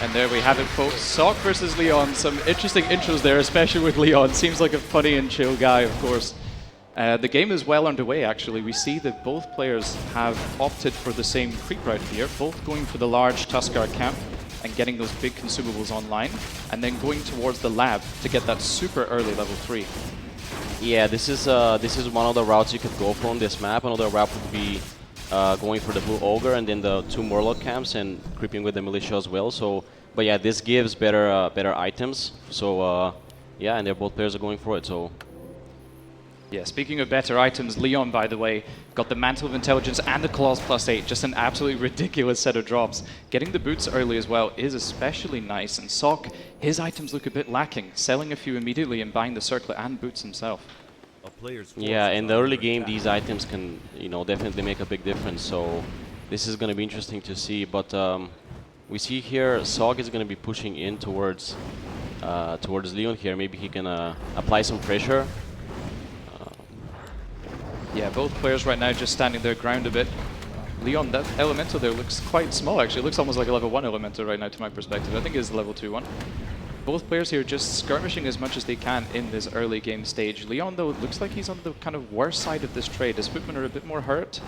And there we have it, folks. Sock versus Leon. Some interesting intros there, especially with Leon. Seems like a funny and chill guy, of course. The game is well underway, actually. We see that both players have opted for the same creep route here, both going for the large Tuskar camp and getting those big consumables online, and then going towards the lab to get that super early level 3. Yeah, this is one of the routes you could go for on this map. Another route would be going for the blue ogre and then the 2 Murloc camps and creeping with the militia as well. So, but yeah, this gives better items. So yeah, and they're both players are going for it. So. Yeah, speaking of better items, Leon, by the way, got the Mantle of Intelligence and the Claws +8, just an absolutely ridiculous set of drops. Getting the boots early as well is especially nice, and Sock, his items look a bit lacking, selling a few immediately and buying the circlet and boots himself. Yeah, in the early game, these items can, definitely make a big difference, so this is going to be interesting to see, but we see here Sock is going to be pushing in towards Leon here. Maybe he can apply some pressure. Yeah, both players right now just standing their ground a bit. Leon, that elemental there looks quite small, actually. It looks almost like a level 1 elemental right now to my perspective. I think it is a level 2 one. Both players here just skirmishing as much as they can in this early game stage. Leon, though, looks like he's on the kind of worst side of this trade. His footmen are a bit more hurt.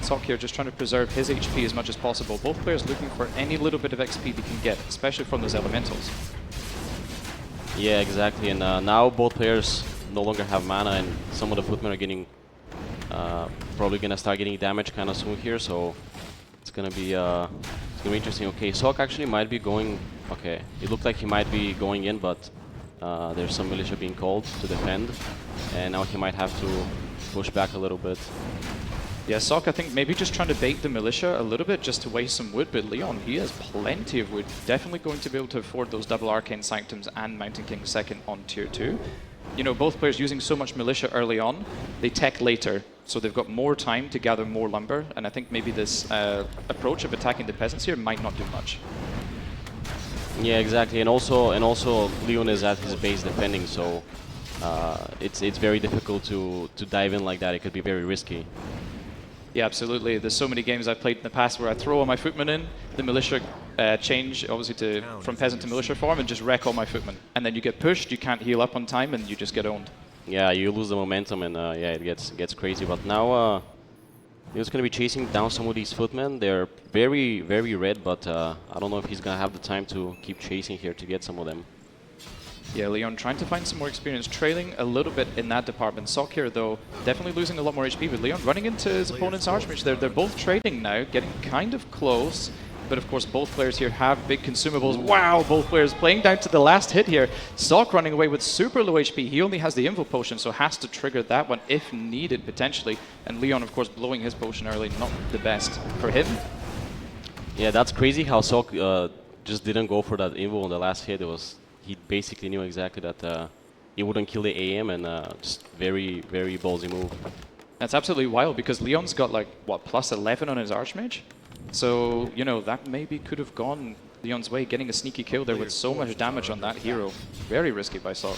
Sock here just trying to preserve his HP as much as possible. Both players looking for any little bit of XP they can get, especially from those elementals. Yeah, exactly. And now both players no longer have mana, and some of the footmen are getting probably gonna start getting damage kind of soon here, so it's gonna be interesting. Okay, Sock actually might be going. Okay, it looked like he might be going in, but there's some militia being called to defend, and now he might have to push back a little bit. Yeah, Sock, I think maybe just trying to bait the militia a little bit just to waste some wood, but Leon, he has plenty of wood. Definitely going to be able to afford those double Arcane Sanctums and Mountain King second on tier 2. You know, both players using so much militia early on, they tech later, so they've got more time to gather more lumber, and I think maybe this approach of attacking the peasants here might not do much. Yeah, exactly, and also Leon is at his base defending, so it's very difficult to dive in like that. It could be very risky. Yeah, absolutely. There's so many games I've played in the past where I throw all my footmen in, the militia change obviously from peasant to militia form and just wreck all my footmen. And then you get pushed, you can't heal up on time, and you just get owned. Yeah, you lose the momentum, and yeah, it gets crazy. But now he's going to be chasing down some of these footmen. They're very, very red, but I don't know if he's going to have the time to keep chasing here to get some of them. Yeah, Leon trying to find some more experience, trailing a little bit in that department. Sock here, though, definitely losing a lot more HP, but Leon running into his opponent's Archmage. They're both trading now, getting kind of close, but of course both players here have big consumables. Wow, both players playing down to the last hit here. Sock running away with super low HP. He only has the Invo Potion, so has to trigger that one if needed, potentially. And Leon, of course, blowing his potion early, not the best for him. Yeah, that's crazy how Sock just didn't go for that Invo on the last hit. He basically knew exactly that he wouldn't kill the AM, and just very, very ballsy move. That's absolutely wild, because Leon's got like, what, +11 on his Archmage? So, you know, that maybe could have gone Leon's way, getting a sneaky kill there with so much damage on that hero. Very risky by Sock.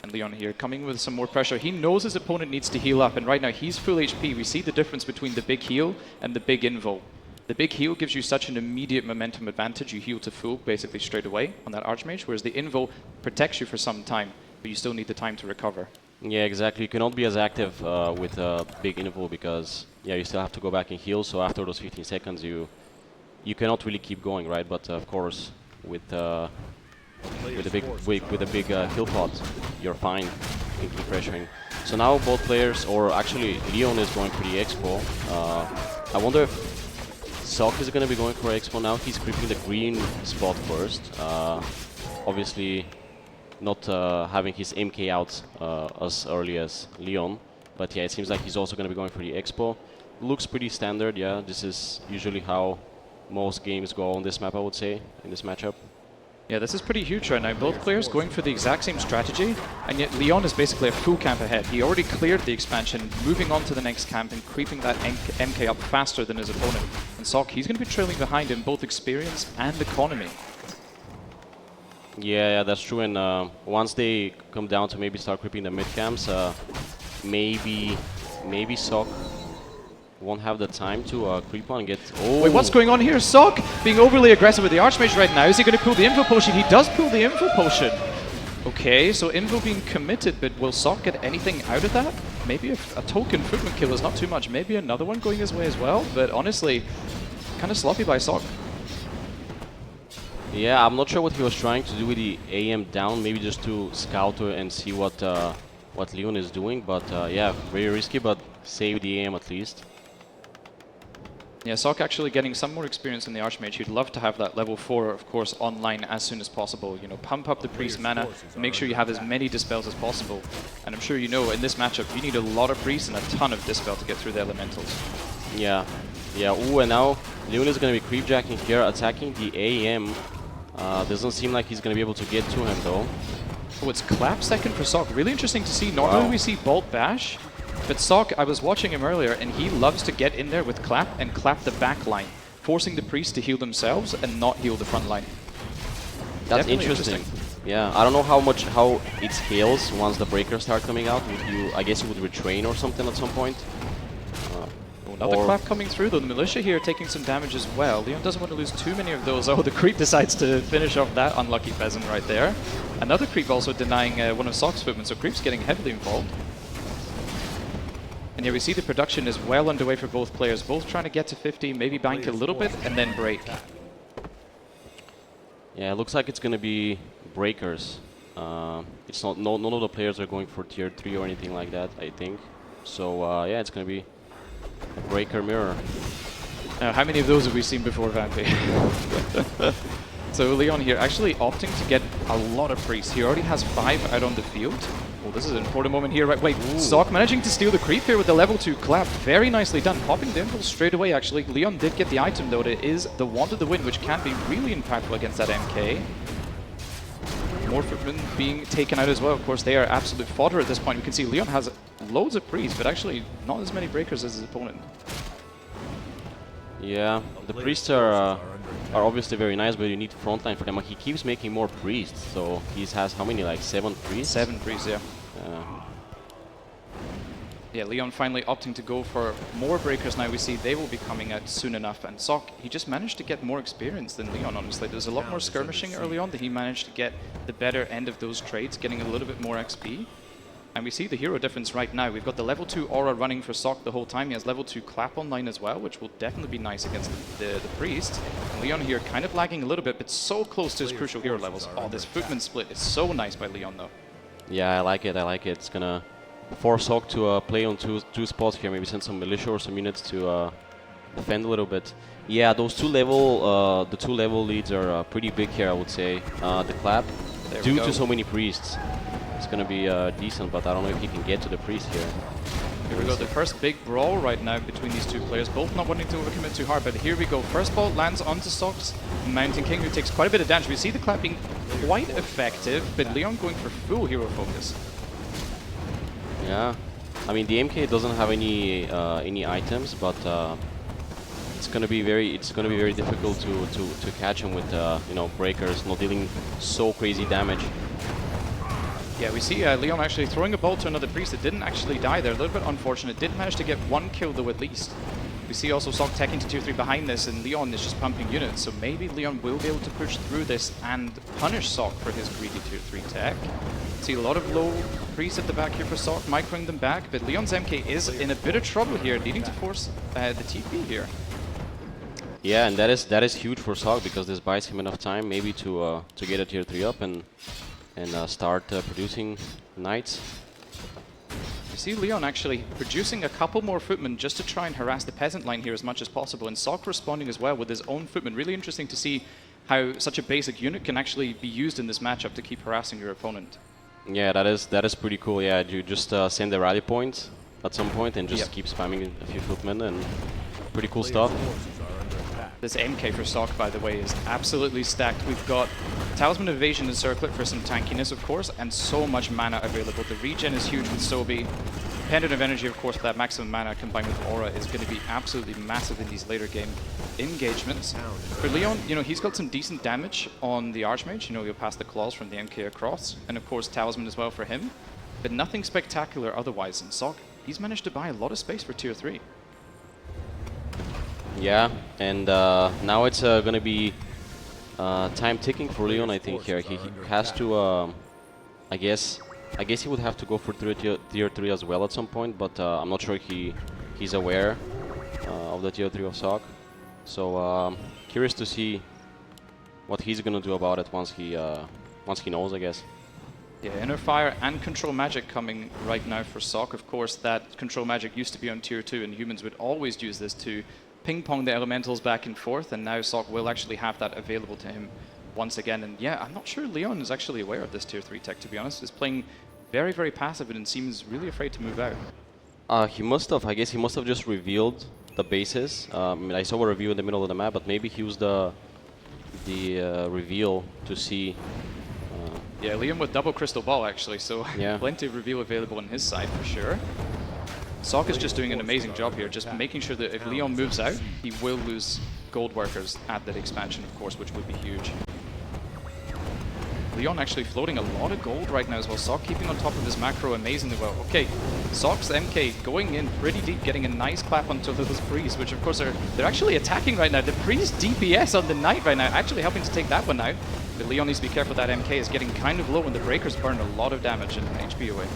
And Leon here coming with some more pressure. He knows his opponent needs to heal up, and right now he's full HP. We see the difference between the big heal and the big invo. The big heal gives you such an immediate momentum advantage. You heal to full basically straight away on that Archmage, whereas the Invo protects you for some time, but you still need the time to recover. Yeah, exactly. You cannot be as active with a big Invo because, yeah, you still have to go back and heal. So after those 15 seconds, you cannot really keep going, right? But of course, with a big heal pot, you're fine. You can keep pressuring. So now both players, or actually Leon is going for the Expo. I wonder if Sock is going to be going for Expo now. He's creeping the green spot first. Obviously not having his MK out as early as Leon. But yeah, it seems like he's also going to be going for the Expo. Looks pretty standard, yeah. This is usually how most games go on this map, I would say, in this matchup. Yeah, this is pretty huge right now. Both players going for the exact same strategy, and yet Leon is basically a full camp ahead. He already cleared the expansion, moving on to the next camp and creeping that MK up faster than his opponent. And Sock, he's going to be trailing behind in both experience and economy. Yeah, that's true. And once they come down to maybe start creeping the mid camps, maybe Sock won't have the time to creep on and get... Oh! Wait, what's going on here? Sock being overly aggressive with the Archmage right now. Is he going to pull the info potion? He does pull the info potion. Okay, so info being committed, but will Sock get anything out of that? Maybe a token footman kill is not too much. Maybe another one going his way as well, but honestly, kind of sloppy by Sock. Yeah, I'm not sure what he was trying to do with the AM down, maybe just to scout and see what Leon is doing, but yeah, very risky, but save the AM at least. Yeah, Sock actually getting some more experience in the Archmage. He'd love to have that level 4, of course, online as soon as possible. You know, pump up the Priest mana, make sure you have as many Dispels as possible. And I'm sure you know, in this matchup, you need a lot of Priest and a ton of Dispel to get through the Elementals. Yeah, yeah, ooh, and now Leon is going to be creepjacking here, attacking the AM. Doesn't seem like he's going to be able to get to him, though. Oh, it's Clap second for Sock. Really interesting to see. Normally we see Bolt Bash, but Sock, I was watching him earlier, and he loves to get in there with Clap and clap the back line, forcing the Priest to heal themselves and not heal the front line. That's interesting. Yeah, I don't know how it scales once the breakers start coming out. Would you, I guess you would retrain or something at some point. Another clap coming through, though. The Militia here taking some damage as well. Leon doesn't want to lose too many of those. Oh, the Creep decides to finish off that unlucky peasant right there. Another Creep also denying one of Sock's footmen, so Creep's getting heavily involved. And yeah, we see the production is well underway for both players, both trying to get to 50, maybe bank a little bit, and then break. Yeah, it looks like it's going to be breakers. It's not, none of the players are going for tier 3 or anything like that, I think. So yeah, it's going to be a breaker mirror. Now, how many of those have we seen before, Vampy? So Leon here actually opting to get a lot of Priests. He already has 5 out on the field. Oh, this is an important moment here. Right, wait, Sock managing to steal the creep here with the level 2 clap. Very nicely done. Popping the impulse straight away, actually. Leon did get the item, though. It is the Wand of the Wind, which can be really impactful against that MK. More footmen being taken out as well. Of course, they are absolute fodder at this point. We can see Leon has loads of Priests, but actually not as many breakers as his opponent. Yeah, the Priests are obviously very nice, but you need frontline for them. He keeps making more Priests, so he has how many, like 7 Priests? 7 Priests, yeah. Yeah, Leon finally opting to go for more breakers now. We see they will be coming out soon enough. And Sock, he just managed to get more experience than Leon, honestly. There's a lot more skirmishing early on that he managed to get the better end of those trades, getting a little bit more XP. And we see the hero difference right now. We've got the level 2 aura running for Sock the whole time. He has level 2 clap online as well, which will definitely be nice against the Priest. And Leon here kind of lagging a little bit, but so close to his crucial hero levels. Oh, this footman split is so nice by Leon, though. Yeah, I like it. I like it. It's gonna force Sock to play on two spots here. Maybe send some militia or some units to defend a little bit. Yeah, those two level leads are pretty big here, I would say. The clap, due to so many priests, it's gonna be decent, but I don't know if he can get to the priest here. Here we go, the first big brawl right now between these two players, both not wanting to overcommit too hard, but here we go. First ball lands onto Sock's Mountain King, who takes quite a bit of damage. We see the clap being quite effective, but Leon going for full hero focus. Yeah, I mean the MK doesn't have any items, but it's gonna be very difficult to catch him with you know, breakers, not dealing so crazy damage. Yeah, we see Leon actually throwing a bolt to another priest that didn't actually die there. A little bit unfortunate. Did manage to get 1 kill though at least. We see also Sock teching to tier 3 behind this, and Leon is just pumping units. So maybe Leon will be able to push through this and punish Sock for his greedy tier 3 tech. See a lot of low priests at the back here for Sock, microing them back, but Leon's MK is in a bit of trouble here, needing to force the TP here. Yeah, and that is huge for Sock, because this buys him enough time maybe to get a tier 3 up and start producing knights. You see Leon actually producing a couple more footmen just to try and harass the peasant line here as much as possible, and Sock responding as well with his own footmen. Really interesting to see how such a basic unit can actually be used in this matchup to keep harassing your opponent. Yeah, that is pretty cool. Yeah, you just send the rally points at some point and just keep spamming a few footmen, and pretty cool stuff. This MK for Sock, by the way, is absolutely stacked. We've got Talisman Evasion and Circlet for some tankiness, of course, and so much mana available. The regen is huge with Sobi. Pendant of Energy, of course, for that maximum mana combined with Aura is going to be absolutely massive in these later game engagements. For Leon, you know, he's got some decent damage on the Archmage. You know, he'll pass the claws from the MK across, and of course Talisman as well for him. But nothing spectacular otherwise. And Sock, he's managed to buy a lot of space for tier 3. Yeah, and now it's gonna be time ticking for Leon. I think here he has to. I guess he would have to go for tier 3 as well at some point, but I'm not sure he's aware of the tier 3 of SOC. So curious to see what he's gonna do about it once he knows, I guess. Yeah, Inner Fire and Control Magic coming right now for SOC. Of course, that Control Magic used to be on tier 2, and humans would always use this to ping-pong the elementals back and forth, and now SOC will actually have that available to him once again. And yeah, I'm not sure Leon is actually aware of this tier 3 tech, to be honest. He's playing very, very passive and seems really afraid to move out. He must have, I guess he must have just revealed the bases. I mean, I saw a review in the middle of the map, but maybe he used the reveal to see. Yeah, Leon with double crystal ball actually, so yeah. Plenty of reveal available on his side for sure. SOC is just doing an amazing job here, just making sure that if Leon moves out, he will lose gold workers at that expansion, of course, which would be huge. Leon actually floating a lot of gold right now as well. SOC keeping on top of his macro amazingly well. Okay, SOC's MK going in pretty deep, getting a nice clap onto those priests, which of course they're actually attacking right now. The priest DPS on the knight right now, actually helping to take that one out. But Leon needs to be careful, that MK is getting kind of low and the breakers burn a lot of damage and HP away.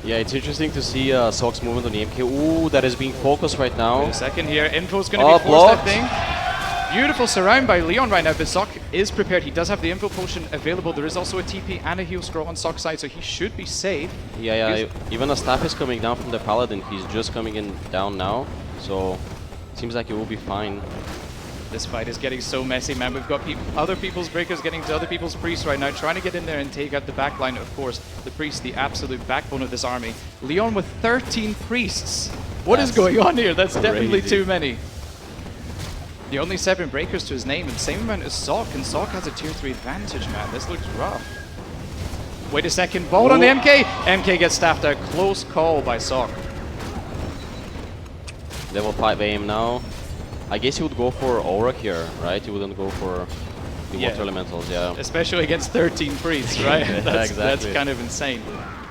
Yeah, it's interesting to see SOC's movement on the MK. Ooh, that is being focused right now. Wait a second here, info's going to be forced, I think. Beautiful surround by Leon right now, but SOC is prepared. He does have the info potion available. There is also a TP and a heal scroll on SOC's side, so he should be safe. Yeah, even a staff is coming down from the paladin. He's just coming in down now, so seems like it will be fine. This fight is getting so messy, man. We've got other people's breakers getting to other people's priests right now, trying to get in there and take out the backline. Of course, the priest, the absolute backbone of this army. Leon with 13 priests. What is going on here? That's definitely too many. The only 7 breakers to his name, and same amount as SOC, and SOC has a tier 3 advantage, man. This looks rough. Wait a second, bolt on the MK! MK gets staffed out. Close call by SOC. Level 5 aim now. I guess he would go for Aura here, right? He wouldn't go for the water elementals, yeah. Especially against 13 priests, right? Exactly. That's kind of insane.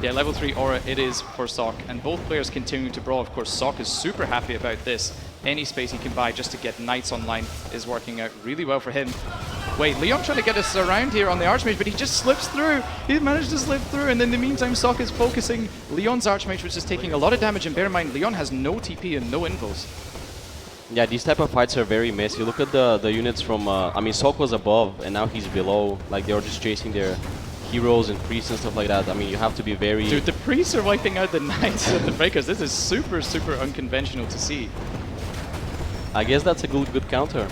Yeah, level 3 Aura it is for SOC, and both players continuing to brawl. Of course, SOC is super happy about this. Any space he can buy just to get Knights online is working out really well for him. Wait, Leon trying to get us around here on the Archmage, but he just slips through. He managed to slip through, and in the meantime, SOC is focusing Leon's Archmage, which is taking a lot of damage. And bear in mind, Leon has no TP and no infos. Yeah, these type of fights are very messy. Look at the units from, I mean, SOC was above, and now he's below. Like, they were just chasing their heroes and priests and stuff like that. I mean, you have to be very... Dude, the priests are wiping out the Knights and the breakers. This is super, super unconventional to see. I guess that's a good counter.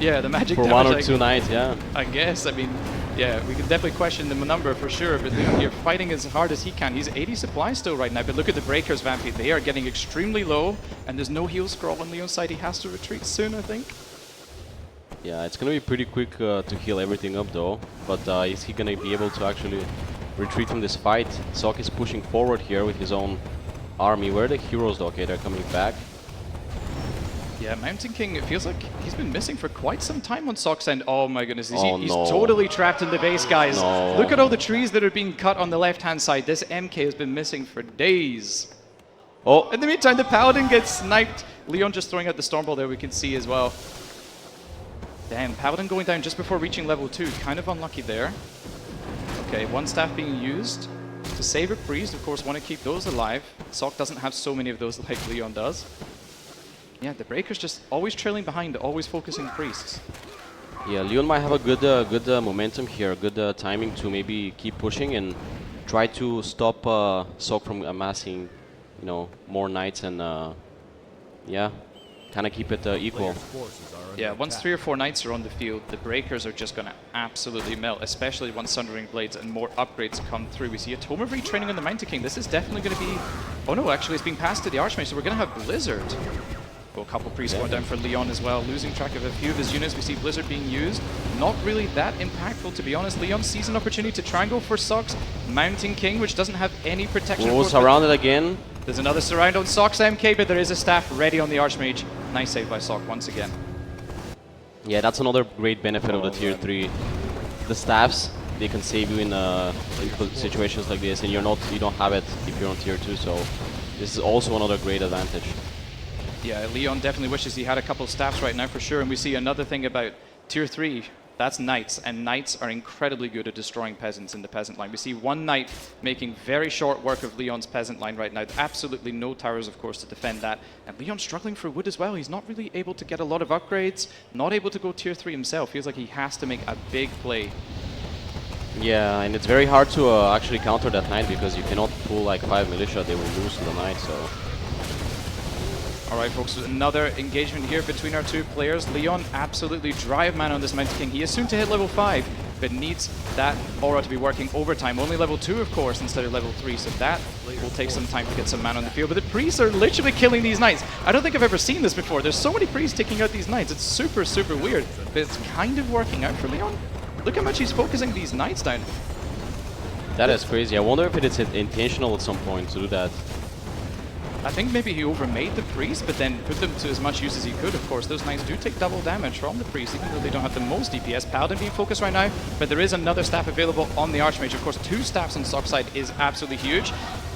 Yeah, the magic for damage, 1 or 2 Knights, yeah. I guess, I mean, yeah, we can definitely question the number for sure, but Leon here fighting as hard as he can. He's 80 supply still right now, but look at the breakers, Vampy. They are getting extremely low, and there's no heal scroll on Leon's side. He has to retreat soon, I think. Yeah, it's gonna be pretty quick to heal everything up though, but is he gonna be able to actually retreat from this fight? SOC is pushing forward here with his own army. Where are the heroes though? Okay, they're coming back. Yeah, Mountain King, it feels like he's been missing for quite some time on SOC's end. Oh my goodness, he's no. totally trapped in the base, guys. No. Look at all the trees that are being cut on the left-hand side. This MK has been missing for days. Oh! In the meantime, the Paladin gets sniped. Leon just throwing out the Stormball there, we can see as well. Damn, Paladin going down just before reaching level 2. Kind of unlucky there. Okay, 1 staff being used to save a priest. Of course, want to keep those alive. SOC doesn't have so many of those like Leon does. Yeah, the breakers just always trailing behind, always focusing priests. Yeah, Leon might have a good momentum here, good timing to maybe keep pushing and try to stop SOC from amassing, you know, more Knights and yeah, kind of keep it equal. Yeah, once 3 or 4 Knights are on the field, the breakers are just going to absolutely melt, especially once Sundering Blades and more upgrades come through. We see a Tome of retraining on the Mountain King. This is definitely going to be... Oh no, actually it's being passed to the Archmage, so we're going to have Blizzard. A couple priests going down for Leon as well, losing track of a few of his units. We see Blizzard being used. Not really that impactful, to be honest. Leon sees an opportunity to try and go for SOC's Mountain King, which doesn't have any protection. Oh, surrounded again. There's another surround on SOC's MK, but there is a staff ready on the Archmage. Nice save by SOC once again. Yeah, that's another great benefit of the tier 3. The staffs, they can save you in situations like this, and you don't have it if you're on tier 2, so this is also another great advantage. Yeah, Leon definitely wishes he had a couple staffs right now for sure. And we see another thing about tier 3. That's Knights, and Knights are incredibly good at destroying Peasants in the Peasant line. We see one Knight making very short work of Leon's Peasant line right now. Absolutely no towers, of course, to defend that. And Leon's struggling for wood as well. He's not really able to get a lot of upgrades, not able to go tier 3 himself. Feels like he has to make a big play. Yeah, and it's very hard to actually counter that Knight because you cannot pull like 5 militia, they will lose to the Knight, so... Alright folks, another engagement here between our two players. Leon absolutely dry of mana on this Mountain King. He is soon to hit level 5, but needs that aura to be working overtime. Only level 2 of course instead of level 3, so that will take some time to get some mana on the field. But the priests are literally killing these Knights. I don't think I've ever seen this before. There's so many priests taking out these Knights. It's super, super weird, but it's kind of working out for Leon. Look how much he's focusing these Knights down. That is crazy. I wonder if it is intentional at some point to do that. I think maybe he overmade the priest, but then put them to as much use as he could. Of course, those Knights do take double damage from the priest, even though they don't have the most DPS. Paladin being focused right now, but there is another staff available on the Archmage. Of course, 2 staffs on Sock's side is absolutely huge.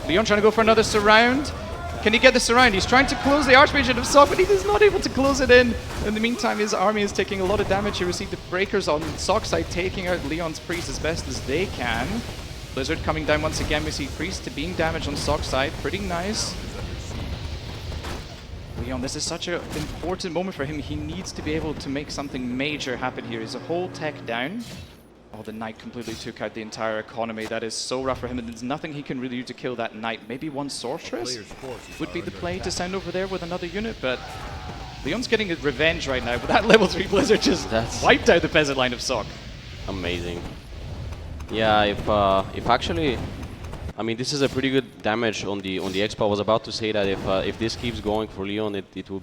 Leon trying to go for another surround. Can he get the surround? He's trying to close the Archmage into Sock, but he is not able to close it in. In the meantime, his army is taking a lot of damage. He received the breakers on Sock's side, taking out Leon's priest as best as they can. Blizzard coming down once again. We see priest to being damaged on Sock's side. Pretty nice. Leon, this is such an important moment for him. He needs to be able to make something major happen here. He's a whole tech down. Oh, the Knight completely took out the entire economy. That is so rough for him, and there's nothing he can really do to kill that Knight. Maybe one Sorceress would be the play to send over there with another unit, but Leon's getting his revenge right now. But that level 3 Blizzard just wiped out the Peasant line of Sock. Amazing. Yeah, if actually... I mean, this is a pretty good damage on the expo. I was about to say that if this keeps going for Leon, it will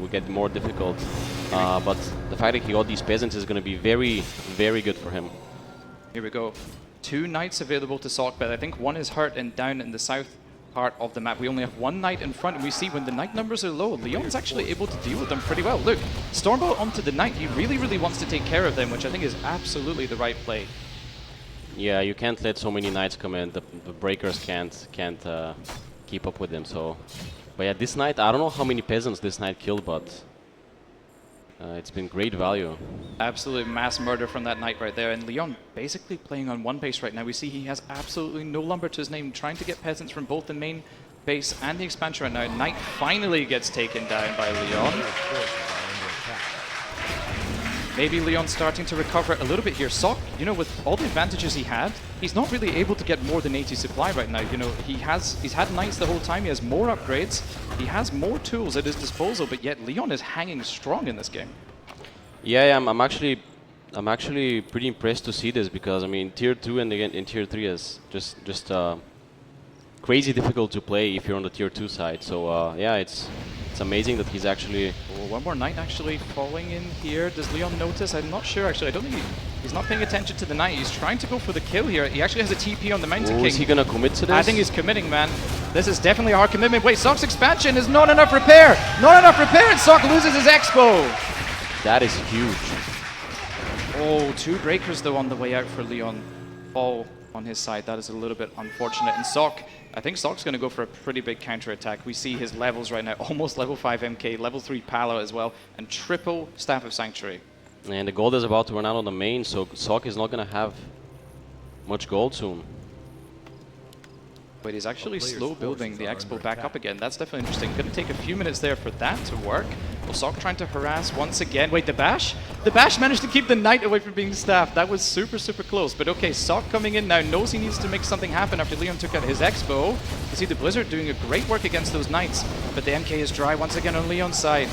get more difficult. But the fact that he got these peasants is going to be very, very good for him. Here we go. 2 Knights available to Sock, but I think one is hurt and down in the south part of the map. We only have 1 Knight in front, and we see when the Knight numbers are low, Leon's actually able to deal with them pretty well. Look, Stormbolt onto the Knight. He really, really wants to take care of them, which I think is absolutely the right play. Yeah, you can't let so many Knights come in. The breakers can't keep up with them. So, but yeah, this Knight, I don't know how many peasants this Knight killed, but it's been great value. Absolute mass murder from that Knight right there, and Leon basically playing on one base right now. We see he has absolutely no lumber to his name, trying to get peasants from both the main base and the expansion right now. Knight finally gets taken down by Leon. Maybe Leon's starting to recover a little bit here. Sock, you know, with all the advantages he had, he's not really able to get more than 80 supply right now. You know, he's had Knights the whole time. He has more upgrades. He has more tools at his disposal, but yet Leon is hanging strong in this game. Yeah, I'm actually pretty impressed to see this because I mean, tier 2 and again in tier 3 is just crazy difficult to play if you're on the tier 2 side. So yeah, it's amazing that he's actually... Oh, one more Knight actually falling in here. Does Leon notice? I'm not sure actually. I don't think he's not paying attention to the Knight. He's trying to go for the kill here. He actually has a TP on the Mountain King. Is he gonna commit to this? I think he's committing, man. This is definitely our commitment. Wait, Sock's expansion is not enough repair. Not enough repair, and Sock loses his expo. That is huge. Oh, 2 breakers though on the way out for Leon. All on his side. That is a little bit unfortunate. And Sock, I think Sock's going to go for a pretty big counter-attack. We see his levels right now, almost level 5 MK, level 3 Palo as well, and triple Staff of Sanctuary. And the gold is about to run out on the main, so Sock is not going to have much gold soon. But he's actually slow building the expo back up again. That's definitely interesting. Going to take a few minutes there for that to work. Well, Sock trying to harass once again. Wait, the Bash? The Bash managed to keep the Knight away from being staffed. That was super, super close. But okay, Sock coming in now, knows he needs to make something happen after Leon took out his expo. You see the Blizzard doing a great work against those Knights. But the MK is dry once again on Leon's side.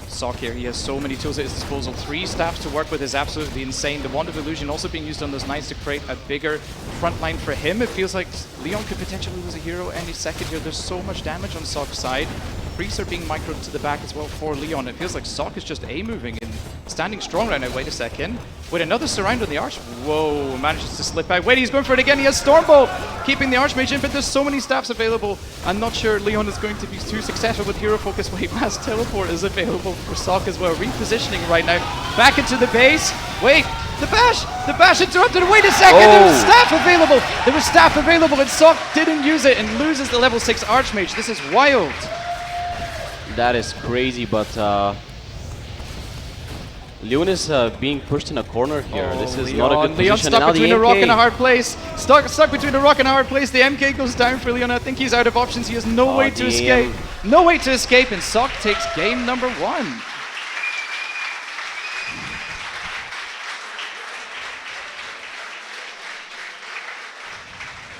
Sock here, he has so many tools at his disposal. 3 staffs to work with is absolutely insane. The Wand of Illusion also being used on those Knights to create a bigger front line for him. It feels like Leon could potentially lose a hero any second here. There's so much damage on Sock's side. Priests are being microed to the back as well for Leon. It feels like Sock is just A-moving and standing strong right now. Wait a second. Wait, another surround on the Arch. Whoa, manages to slip out. Wait, he's going for it again. He has Stormbolt, keeping the Archmage in, but there's so many staffs available. I'm not sure Leon is going to be too successful with hero focus. Wait, Mass Teleport is available for Sock as well. Repositioning right now. Back into the base. Wait, The bash interrupted. Wait a second, there was staff available. There was staff available, and Sok didn't use it and loses the level 6 Archmage. This is wild. That is crazy, but Leon is being pushed in a corner here. This is not a good Leon position. stuck And now between the a rock MK. and a hard place. Stuck between a rock and a hard place. The MK goes down for Leon. I think he's out of options. He has no way to escape. No way to escape, and Sok takes game number 1.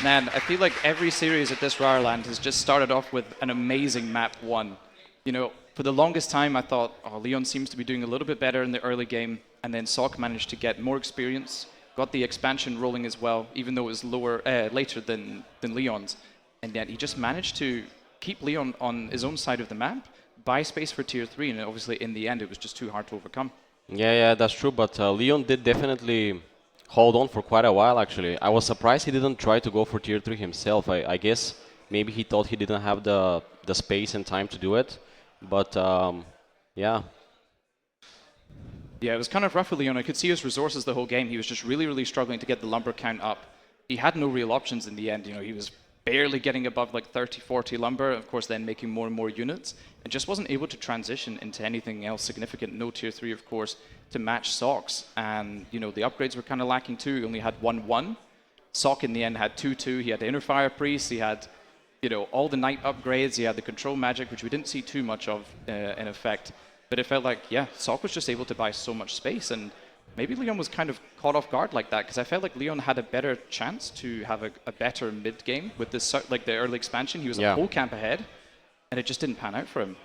Man, I feel like every series at this RaRaLand has just started off with an amazing map 1. You know, for the longest time I thought, oh, Leon seems to be doing a little bit better in the early game, and then Sok managed to get more experience, got the expansion rolling as well, even though it was later than Leon's. And yet he just managed to keep Leon on his own side of the map, buy space for tier 3, and obviously in the end it was just too hard to overcome. Yeah, that's true, but Leon did definitely hold on for quite a while, actually. I was surprised he didn't try to go for tier 3 himself. I guess maybe he thought he didn't have the space and time to do it, but yeah. Yeah, it was kind of rough for Leon. I could see his resources the whole game. He was just really struggling to get the lumber count up. He had no real options in the end. You know, he was barely getting above like 30, 40 lumber, of course then making more and more units, and just wasn't able to transition into anything else significant. No tier 3, of course, to match Sok's. And, you know, the upgrades were kind of lacking too. He only had 1-1. Sok in the end had 2-2. He had the Inner Fire Priest. He had, you know, all the Knight upgrades. He had the Control Magic, which we didn't see too much of in effect. But it felt like, yeah, Sok was just able to buy so much space, and maybe Leon was kind of caught off guard like that, because I felt like Leon had a better chance to have a better mid game with this, like the early expansion. He was a whole camp ahead, and it just didn't pan out for him.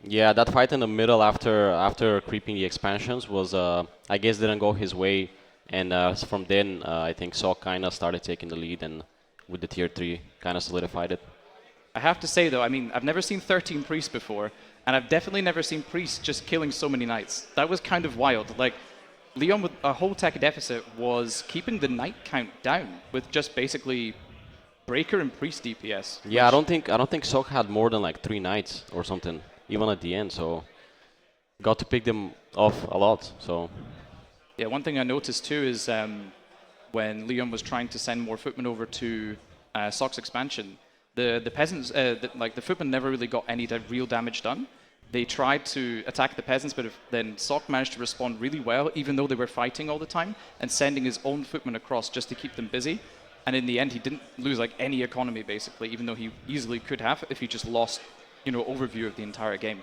Yeah, that fight in the middle after creeping the expansions was, I guess, didn't go his way, and from then I think Sok kind of started taking the lead, and with the tier 3 kind of solidified it. I have to say though, I mean, I've never seen 13 priests before, and I've definitely never seen priests just killing so many knights. That was kind of wild. Like, Leon with a whole tech deficit was keeping the knight count down with just basically breaker and priest DPS. Yeah, I don't think Sok had more than like 3 knights or something, even at the end. So got to pick them off a lot. So yeah, one thing I noticed too is when Leon was trying to send more footmen over to Sok's expansion, the peasants, like the footmen, never really got any real damage done. They tried to attack the peasants, but then Sok managed to respond really well, even though they were fighting all the time, and sending his own footmen across just to keep them busy. And in the end, he didn't lose like any economy, basically, even though he easily could have if he just lost, you know, overview of the entire game.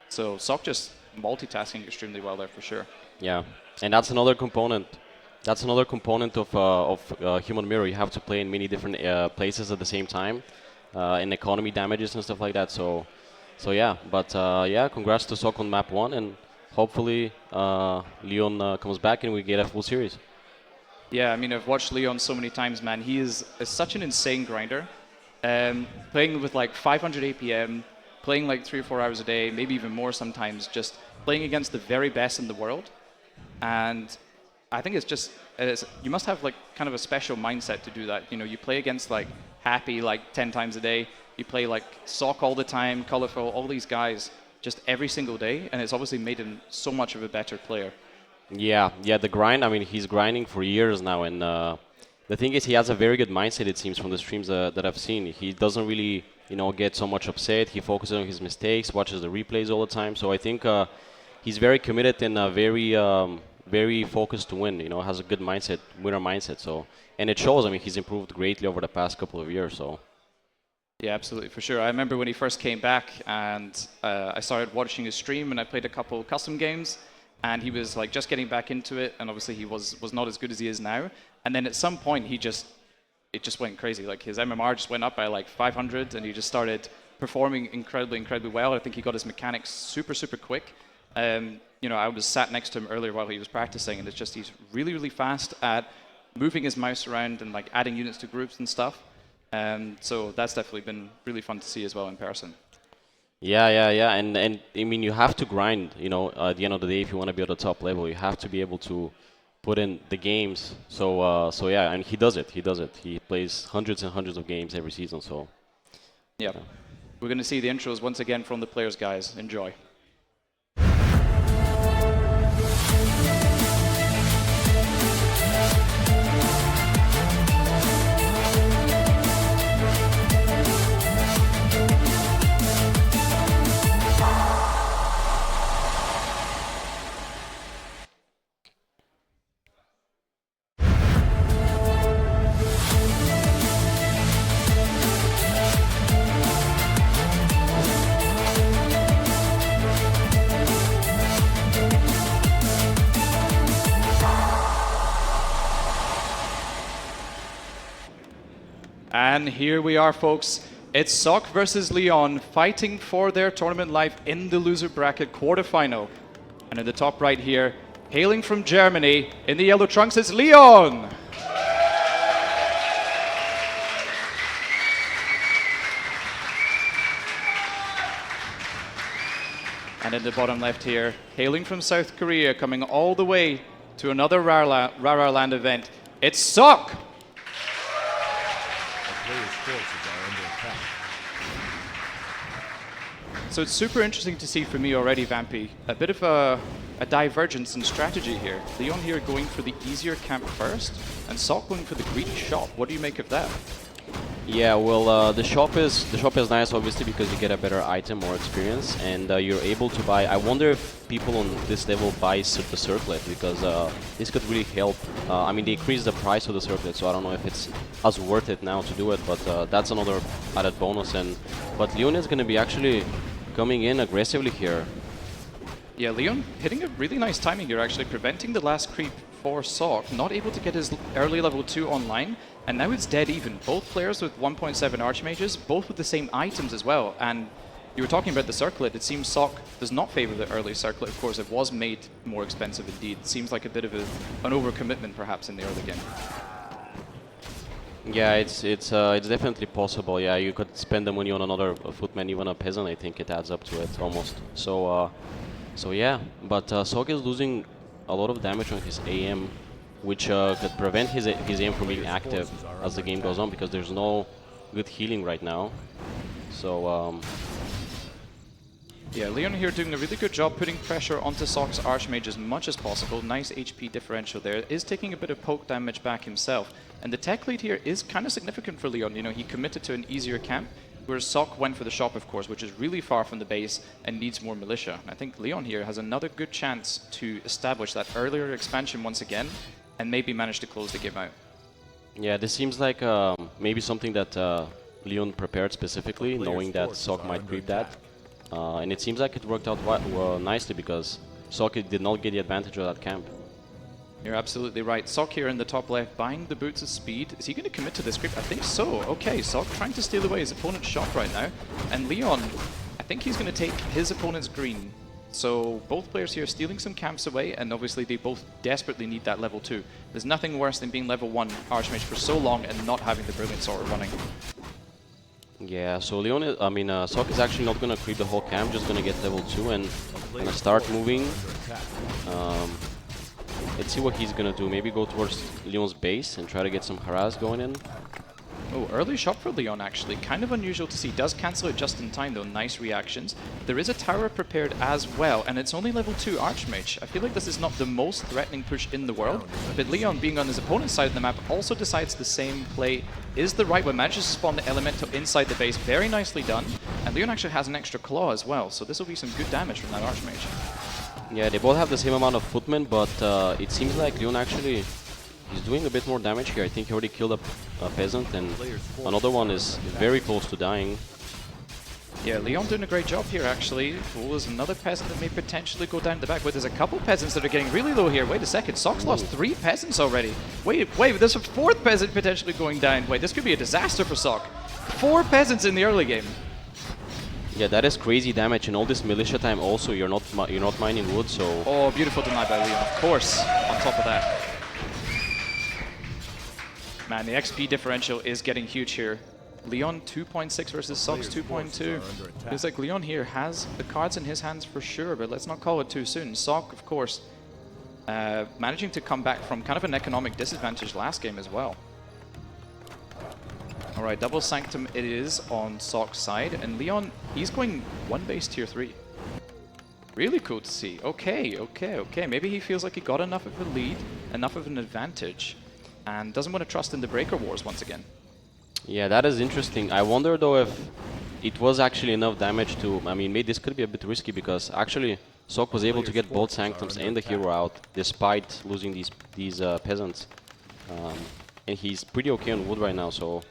So Sok just multitasking extremely well there for sure. yeah, and that's another component. That's another component of Human Mirror. You have to play in many different places at the same time, and economy damages and stuff like that. So yeah, but yeah, congrats to Sok on map 1, and hopefully Leon comes back and we get a full series. Yeah, I mean, I've watched Leon so many times, man. He is such an insane grinder. Playing with like 500 APM, playing like 3 or 4 hours a day, maybe even more sometimes, just playing against the very best in the world. And I think you must have like kind of a special mindset to do that. You know, you play against like Happy like 10 times a day. You play like Sok all the time, Colorful, all these guys just every single day, and it's obviously made him so much of a better player. Yeah, the grind, I mean, he's grinding for years now, and the thing is, he has a very good mindset, it seems, from the streams that I've seen. He doesn't really, you know, get so much upset. He focuses on his mistakes, watches the replays all the time, so I think he's very committed and very focused to win, you know, has a good mindset, winner mindset, so, and it shows. I mean, he's improved greatly over the past couple of years, so. Yeah, absolutely, for sure. I remember when he first came back, and I started watching his stream, and I played a couple custom games, and he was like just getting back into it, and obviously he was not as good as he is now. And then at some point, it just went crazy. Like his MMR just went up by like 500, and he just started performing incredibly well. I think he got his mechanics super quick. You know, I was sat next to him earlier while he was practicing, and it's just he's really fast at moving his mouse around and like adding units to groups and stuff. So that's definitely been really fun to see as well in person. Yeah, and I mean, you have to grind, you know, at the end of the day, if you want to be at the top level, you have to be able to put in the games. So yeah, and he does it. He plays hundreds and hundreds of games every season, so. Yeah. We're going to see the intros once again from the players, guys. Enjoy. And here we are, folks. It's Sock versus Leon fighting for their tournament life in the loser bracket quarterfinal. And in the top right here, hailing from Germany, in the yellow trunks, it's Leon. And in the bottom left here, hailing from South Korea, coming all the way to another RaRaLand event, it's Sock. So it's super interesting to see for me already, Vampy, a bit of a divergence in strategy here. Leon here going for the easier camp first, and Sock going for the greedy shop. What do you make of that? Yeah, well, the shop is nice, obviously, because you get a better item or experience, and you're able to buy. I wonder if people on this level buy the circlet, because this could really help. I mean, they increase the price of the circlet, so I don't know if it's as worth it now to do it, but that's another added bonus. But Leon is going to be actually coming in aggressively here. Yeah, Leon hitting a really nice timing here, actually, preventing the last creep for Sock, not able to get his early level 2 online, and now it's dead even. Both players with 1.7 Archmages, both with the same items as well, and you were talking about the circlet. It seems Sock does not favor the early circlet. Of course, it was made more expensive indeed. It seems like a bit of an overcommitment perhaps in the early game. Yeah, it's definitely possible. Yeah, you could spend the money on another footman, even a peasant. I think it adds up to it almost. So yeah, but Sock is losing a lot of damage on his AM, which could prevent his aim from being active as the game goes on, because there's no good healing right now. So yeah, Leon here doing a really good job putting pressure onto Sock's Archmage as much as possible. Nice HP differential there. Is taking a bit of poke damage back himself. And the tech lead here is kind of significant for Leon. You know, he committed to an easier camp, whereas Sock went for the shop, of course, which is really far from the base and needs more militia. And I think Leon here has another good chance to establish that earlier expansion once again and maybe manage to close the game out. yeah, this seems like maybe something that Leon prepared specifically, knowing that Sock might creep that. And it seems like it worked out nicely, because Sock did not get the advantage of that camp. You're absolutely right. Sock here in the top left, buying the boots of speed. Is he going to commit to this creep? I think so. Okay, Sock trying to steal away his opponent's shop right now. And Leon, I think he's going to take his opponent's green. So both players here stealing some camps away, and obviously they both desperately need that level 2. There's nothing worse than being level 1 Archmage for so long and not having the Brilliant Sword running. Yeah, so Leon is, Sock is actually not gonna creep the whole camp, just gonna get level 2 and gonna start moving. Let's see what he's gonna do. Maybe go towards Leon's base and try to get some harass going in. Oh, early shot for Leon, actually. Kind of unusual to see. Does cancel it just in time, though. Nice reactions. There is a tower prepared as well, and it's only level 2 Archmage. I feel like this is not the most threatening push in the world, but Leon, being on his opponent's side of the map, also decides the same play is the right one. Manages to spawn the Elemental inside the base. Very nicely done. And Leon actually has an extra claw as well, so this will be some good damage from that Archmage. Yeah, they both have the same amount of footmen, but it seems like Leon actually is doing a bit more damage here. I think he already killed a peasant, and another one is very close to dying. Yeah, Leon doing a great job here, actually. Fool is another peasant that may potentially go down the back. Wait, there's a couple peasants that are getting really low here. Wait a second, Sock's lost 3 peasants already. Wait, there's a 4th peasant potentially going down. Wait, this could be a disaster for Sock. 4 peasants in the early game. Yeah, that is crazy damage, and all this militia time also. You're not mining wood, so. Oh, beautiful deny by Leon, of course. On top of that, man, the XP differential is getting huge here. Leon 2.6 versus Sock's 2.2. Feels like Leon here has the cards in his hands for sure, but let's not call it too soon. Sock, of course, managing to come back from kind of an economic disadvantage last game as well. Alright, double Sanctum it is on Sock's side, and Leon, he's going 1 base tier 3. Really cool to see. Okay. Maybe he feels like he got enough of a lead, enough of an advantage, and doesn't want to trust in the Breaker Wars once again. Yeah, that is interesting. I wonder though if it was actually enough damage to. I mean, maybe this could be a bit risky, because actually Sock was able to get both Sanctums and the hero out despite losing these peasants, and he's pretty okay on wood right now. So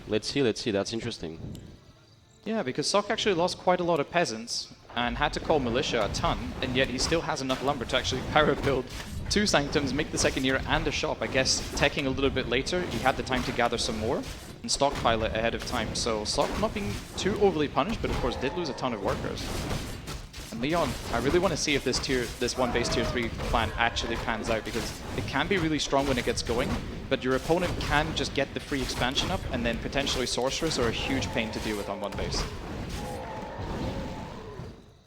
let's see. That's interesting. Yeah, because Sock actually lost quite a lot of peasants and had to call militia a ton, and yet he still has enough lumber to actually power build 2 Sanctums, make the second year and a shop. I guess teching a little bit later, he had the time to gather some more. and stockpile it ahead of time. So Sock not being too overly punished, but of course did lose a ton of workers. And Leon, I really want to see if this one base tier 3 plan actually pans out, because it can be really strong when it gets going, but your opponent can just get the free expansion up, and then potentially sorcerers are a huge pain to deal with on one base.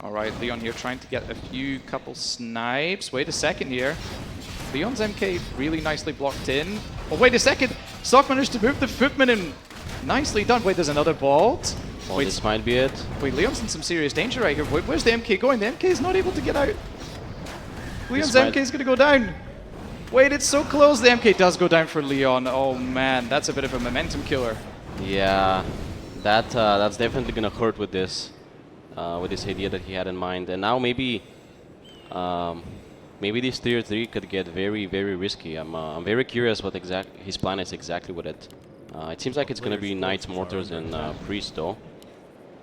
Alright, Leon here trying to get a couple snipes. Wait a second here. Leon's MK really nicely blocked in. Oh, wait a second! Sock managed to move the footman in. Nicely done. Wait, there's another vault. Well, wait, this might be it. Wait, Leon's in some serious danger right here. Wait, where's the MK going? The MK is not able to get out. Leon's MK is going to go down. Wait, it's so close. The MK does go down for Leon. Oh man, that's a bit of a momentum killer. Yeah, that's definitely going to hurt with this idea that he had in mind. And now maybe this tier 3 could get very, very risky. I'm very curious what his plan is exactly with it. It seems like it's going to be Knights, Mortars, and Priest though.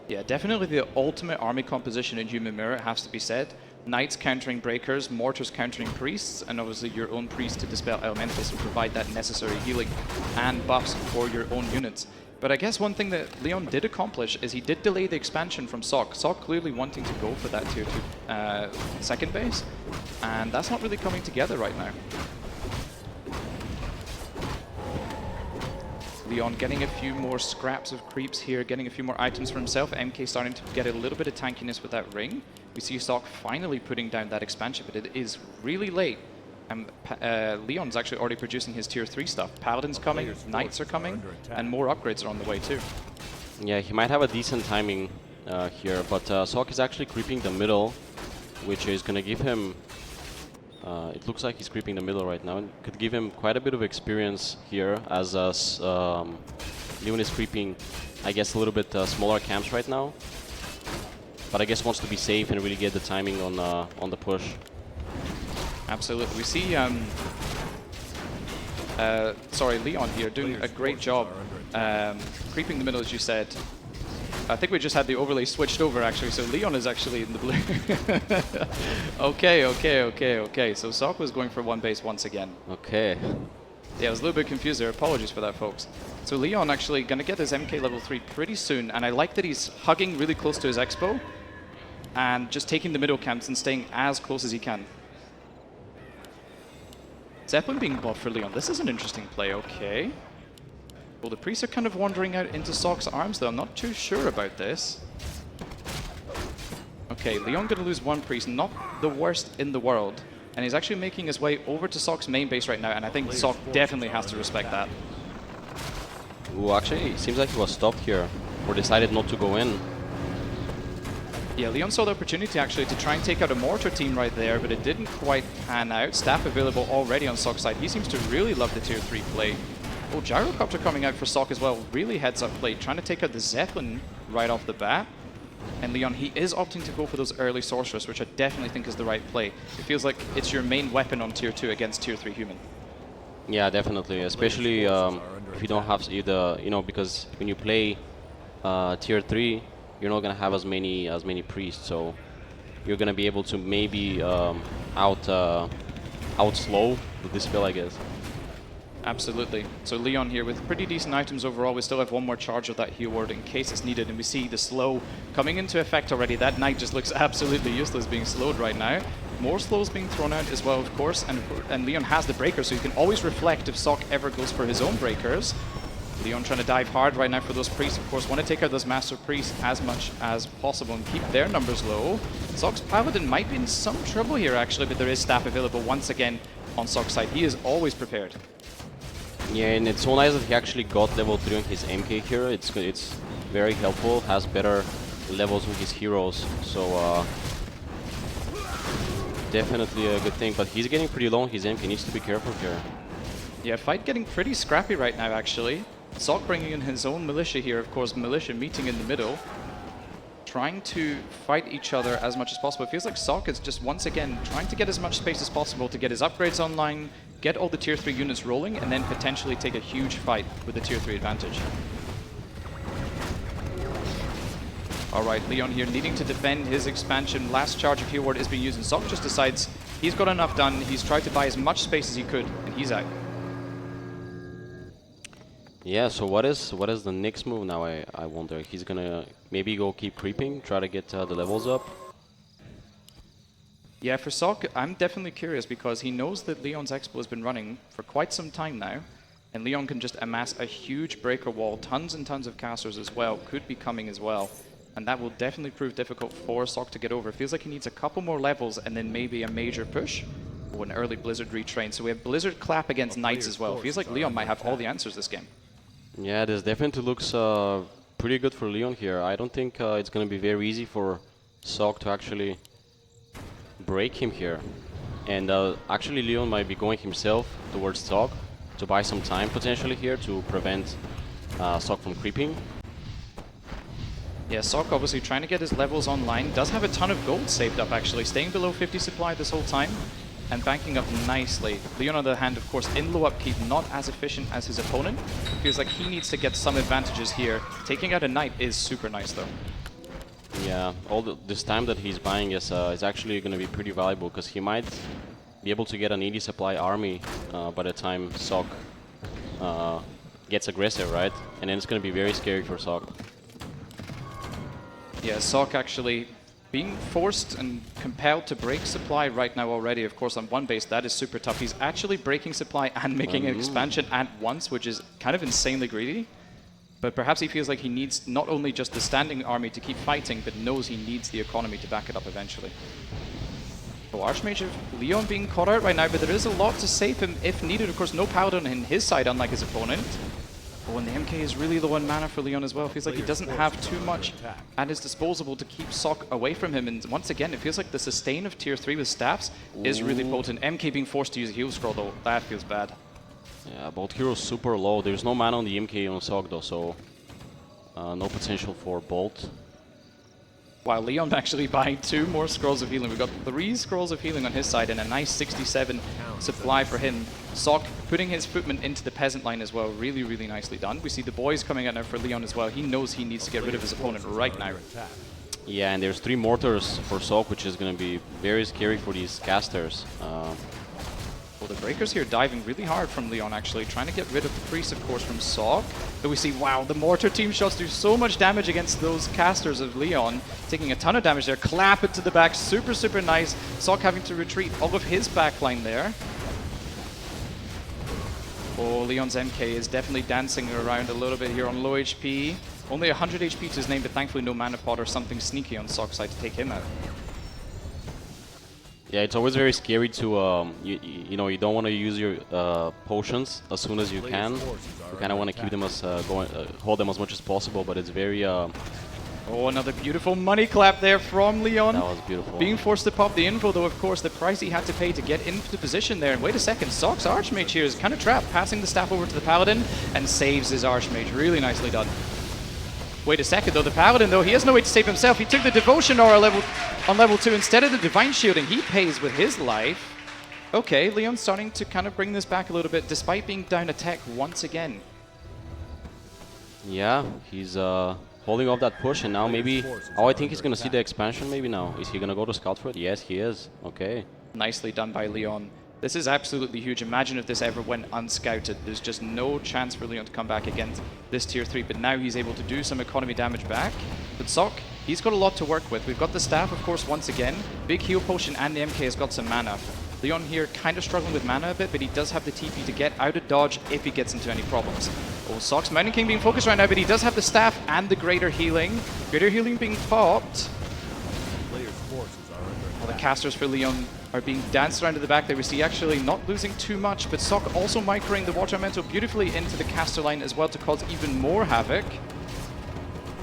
Yeah, definitely the ultimate army composition in Human Mirror, has to be said. Knights countering Breakers, Mortars countering Priests, and obviously your own Priest to dispel Elementals and provide that necessary healing and buffs for your own units. But I guess one thing that Leon did accomplish is he did delay the expansion from Sock. Sock clearly wanting to go for that tier 2 second base, and that's not really coming together right now. Leon getting a few more scraps of creeps here, getting a few more items for himself. MK starting to get a little bit of tankiness with that ring. We see Sock finally putting down that expansion, but it is really late. And Leon's actually already producing his tier 3 stuff. Paladins coming, Knights are coming, and more upgrades are on the way too. Yeah, he might have a decent timing here, but Sock is actually creeping the middle, which is going to give him... it looks like he's creeping the middle right now. It could give him quite a bit of experience here, as Leon is creeping, I guess, a little bit smaller camps right now. But I guess wants to be safe and really get the timing on the push. Absolutely. We see, Leon here doing a great job creeping the middle, as you said. I think we just had the overlay switched over, actually, so Leon is actually in the blue. Okay. So Sock was going for one base once again. Okay. Yeah, I was a little bit confused there. Apologies for that, folks. So Leon actually going to get his MK level 3 pretty soon, and I like that he's hugging really close to his Expo and just taking the middle camps and staying as close as he can. Zeppelin being buffed for Leon. This is an interesting play, okay. Well, the priests are kind of wandering out into Sock's arms, though. I'm not too sure about this. Okay, Leon going to lose one priest, not the worst in the world. And he's actually making his way over to Sock's main base right now, and I think Sock definitely has to respect that. Ooh, actually, it seems like he was stopped here, or decided not to go in. Yeah, Leon saw the opportunity actually to try and take out a mortar team right there, but it didn't quite pan out. Staff available already on Sock's side. He seems to really love the tier 3 play. Oh, Gyrocopter coming out for Sock as well. Really heads up play, trying to take out the Zeppelin right off the bat. And Leon, he is opting to go for those early Sorcerers, which I definitely think is the right play. It feels like it's your main weapon on tier 2 against tier 3 human. Yeah, definitely, if you don't have either, because when you play tier 3, you're not gonna have as many priests, so you're gonna be able to maybe out slow with this spell, I guess. Absolutely. So Leon here with pretty decent items overall. We still have one more charge of that heal ward in case it's needed, and we see the slow coming into effect already. That knight just looks absolutely useless being slowed right now. More slows being thrown out as well, of course, and Leon has the breaker, so you can always reflect if Sock ever goes for his own breakers. Leon trying to dive hard right now for those priests, of course. Want to take out those master priests as much as possible and keep their numbers low. Sock's paladin might be in some trouble here actually, but there is staff available once again on Sock's side. He is always prepared. Yeah, and it's so nice that he actually got level 3 on his MK here. It's very helpful, has better levels with his heroes, so definitely a good thing. But he's getting pretty low on his MK, needs to be careful here. Yeah, fight getting pretty scrappy right now actually. Sock bringing in his own militia here, of course, militia meeting in the middle, trying to fight each other as much as possible. It feels like Sock is just once again trying to get as much space as possible to get his upgrades online, get all the tier 3 units rolling, and then potentially take a huge fight with the tier 3 advantage. Alright, Leon here needing to defend his expansion. Last charge of heal ward is being used, and Sock just decides he's got enough done. He's tried to buy as much space as he could, and he's out. Yeah, so what is the next move now? I wonder. He's gonna maybe go keep creeping, try to get the levels up. Yeah, for Sok, I'm definitely curious because he knows that Leon's Expo has been running for quite some time now, and Leon can just amass a huge breaker wall, tons and tons of casters as well, could be coming as well, and that will definitely prove difficult for Sok to get over. It feels like he needs a couple more levels and then maybe a major push, or an early Blizzard retrain. So we have Blizzard Clap against Knights as well. Feels like Leon might have all the answers this game. Yeah, this definitely looks pretty good for Leon here. I don't think it's gonna be very easy for Sok to actually break him here. And actually Leon might be going himself towards Sok to buy some time potentially here to prevent Sok from creeping. Yeah, Sok obviously trying to get his levels online. Does have a ton of gold saved up actually, staying below 50 supply this whole time and banking up nicely. Leon on the other hand, of course, in low upkeep, not as efficient as his opponent. Feels like he needs to get some advantages here. Taking out a Knight is super nice though. Yeah, this time that he's buying is actually going to be pretty valuable because he might be able to get an 80 supply army by the time Sok gets aggressive, right? And then it's going to be very scary for Sok. Yeah, Sok actually being forced and compelled to break supply right now already. Of course, on one base, that is super tough. He's actually breaking supply and making an expansion at once, which is kind of insanely greedy. But perhaps he feels like he needs not only just the standing army to keep fighting, but knows he needs the economy to back it up eventually. So Archmage of Leon being caught out right now, but there is a lot to save him if needed. Of course, no Paladin on his side, unlike his opponent. Oh, and the MK is really low on mana for Leon as well. Feels like he doesn't have too much at his disposal to keep Sok away from him. And once again, it feels like the sustain of tier 3 with staffs is really potent. MK being forced to use a heal scroll though, that feels bad. Yeah, both heroes super low. There's no mana on the MK on Sok though, so no potential for Bolt. While Leon actually buying 2 more scrolls of healing. We've got 3 scrolls of healing on his side and a nice 67 supply for him. Sok putting his footman into the peasant line as well. Really, really nicely done. We see the boys coming out now for Leon as well. He knows he needs to get rid of his opponent right now. Yeah, and there's 3 mortars for Sok, which is going to be very scary for these casters. Well, the breakers here diving really hard from Leon actually, trying to get rid of the priest, of course, from Sok. But we see, wow, the mortar team shots do so much damage against those casters of Leon, taking a ton of damage there. Clap it to the back, super, super nice. Sok having to retreat all of his backline there. Oh, Leon's MK is definitely dancing around a little bit here on low HP. Only 100 HP to his name, but thankfully no mana pot or something sneaky on Sok's side to take him out. Yeah, it's always very scary to, you know, you don't want to use your potions as soon as you can. You kind of want to keep them as, hold them as much as possible, but it's very... Oh, another beautiful money clap there from Leon. That was beautiful. Being forced to pop the info, though, of course, the price he had to pay to get into position there. And wait a second, Sok's Archmage here is kind of trapped, passing the staff over to the Paladin and saves his Archmage. Really nicely done. Wait a second, though, the Paladin, though, he has no way to save himself. He took the Devotion Aura on level 2 instead of the Divine Shielding. He pays with his life. Okay, Leon's starting to kind of bring this back a little bit, despite being down a tech once again. Yeah, he's holding off that push, and now maybe... Oh, I think he's going to see the expansion maybe now. Is he going to go to scout for it? Yes, he is. Okay. Nicely done by Leon. This is absolutely huge. Imagine if this ever went unscouted. There's just no chance for Leon to come back against this tier 3, but now he's able to do some economy damage back. But Sok, he's got a lot to work with. We've got the staff, of course, once again. Big heal potion, and the MK has got some mana. Leon here kind of struggling with mana a bit, but he does have the TP to get out of dodge if he gets into any problems. Oh, Sok's Mountain King being focused right now, but he does have the staff and the greater healing. Greater healing being popped. All the casters for Leon are being danced around to the back there. We see actually not losing too much, but Sok also microing the Water Elemental beautifully into the caster line as well to cause even more havoc.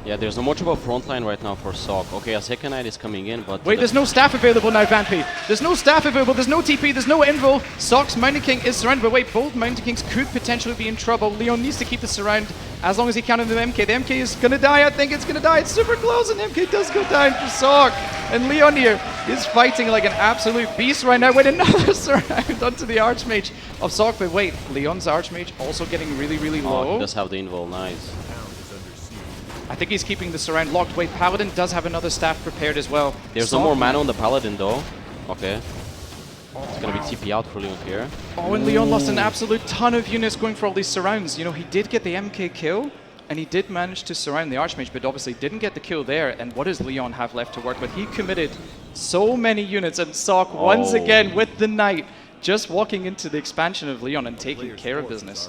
Yeah, there's not much of a front line right now for Sok. Okay, a second knight is coming in, but... Wait, there's no staff available now, Vampy. There's no staff available, there's no TP, there's no invo. Sok's Mountain King is surrounded, but wait, both Mountain Kings could potentially be in trouble. Leon needs to keep this around as long as he can with the MK. The MK is gonna die, I think it's gonna die. It's super close, and MK does go down for Sok. And Leon here is fighting like an absolute beast right now. Wait, another surround onto the Archmage of Sok, but wait, Leon's Archmage also getting really, really low. Oh, he does have the invo, nice. I think he's keeping the surround locked. Wait, Paladin does have another staff prepared as well. There's no more mana on the Paladin though. Okay. It's gonna be TP out for Leon here. Oh, and Leon lost an absolute ton of units going for all these surrounds. You know, he did get the MK kill, and he did manage to surround the Archmage, but obviously didn't get the kill there. And what does Leon have left to work with? He committed so many units, and Sock once again with the Knight, just walking into the expansion of Leon and taking care of business.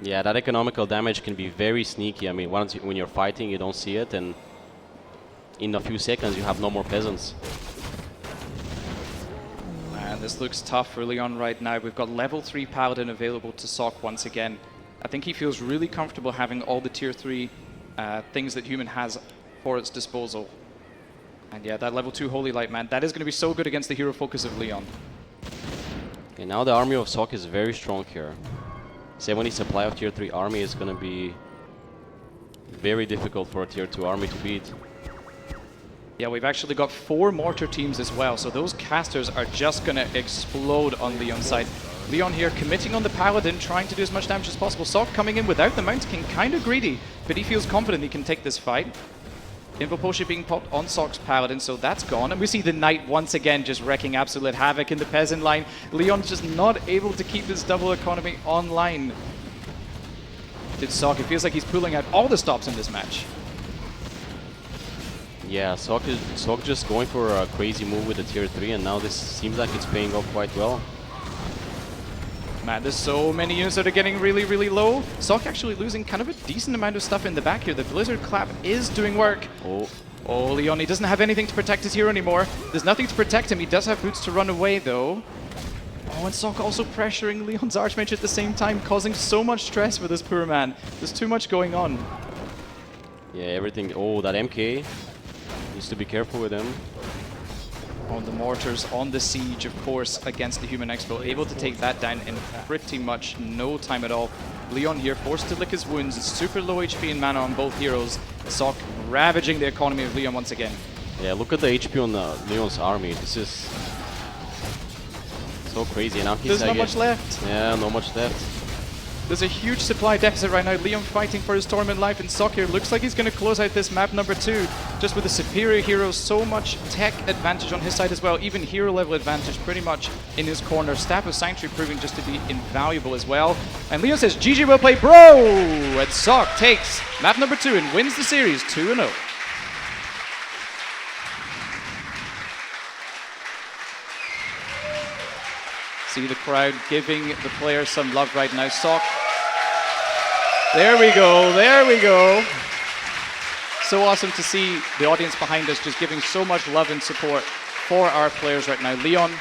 Yeah, that economical damage can be very sneaky. I mean, when you're fighting, you don't see it, and in a few seconds, you have no more peasants. Man, this looks tough for Leon right now. We've got level 3 Paladin available to Sock once again. I think he feels really comfortable having all the tier 3 things that Human has for its disposal. And yeah, that level 2 Holy Light, man, that is going to be so good against the hero focus of Leon. Okay, now the army of Sock is very strong here. 70 supply of tier 3 army is going to be very difficult for a tier 2 army to beat. Yeah, we've actually got 4 mortar teams as well, so those casters are just going to explode on Leon's side. Leon here committing on the Paladin, trying to do as much damage as possible. Sock coming in without the Mount King, kind of greedy, but he feels confident he can take this fight. Info Potion being popped on Sock's Paladin, so that's gone. And we see the Knight once again just wrecking absolute havoc in the Peasant line. Leon's just not able to keep this double economy online. Did Sock, it feels like he's pulling out all the stops in this match. Yeah, Sock just going for a crazy move with the tier 3, and now this seems like it's paying off quite well. Man, there's so many units that are getting really, really low. Sock actually losing kind of a decent amount of stuff in the back here. The Blizzard Clap is doing work. Oh, Leon, he doesn't have anything to protect his hero anymore. There's nothing to protect him. He does have boots to run away, though. Oh, and Sock also pressuring Leon's Archmage at the same time, causing so much stress for this poor man. There's too much going on. Yeah, everything. Oh, that MK. Needs to be careful with him. On the mortars, on the siege, of course, against the Human Expo. Able to take that down in pretty much no time at all. Leon here forced to lick his wounds. Super low HP and mana on both heroes. Sock ravaging the economy of Leon once again. Yeah, look at the HP on Leon's army. This is so crazy. Now he's There's not much left. Yeah, not much left. There's a huge supply deficit right now. Leon fighting for his Torment life, and Sock here looks like he's going to close out this map number 2. Just with a superior hero, so much tech advantage on his side as well. Even hero level advantage pretty much in his corner. Staff of Sanctuary proving just to be invaluable as well. And Leon says, GG, well played, bro! And Sock takes map number 2 and wins the series 2-0. See the crowd giving the players some love right now. Sock. There we go, there we go. So awesome to see the audience behind us just giving so much love and support for our players right now. Leon,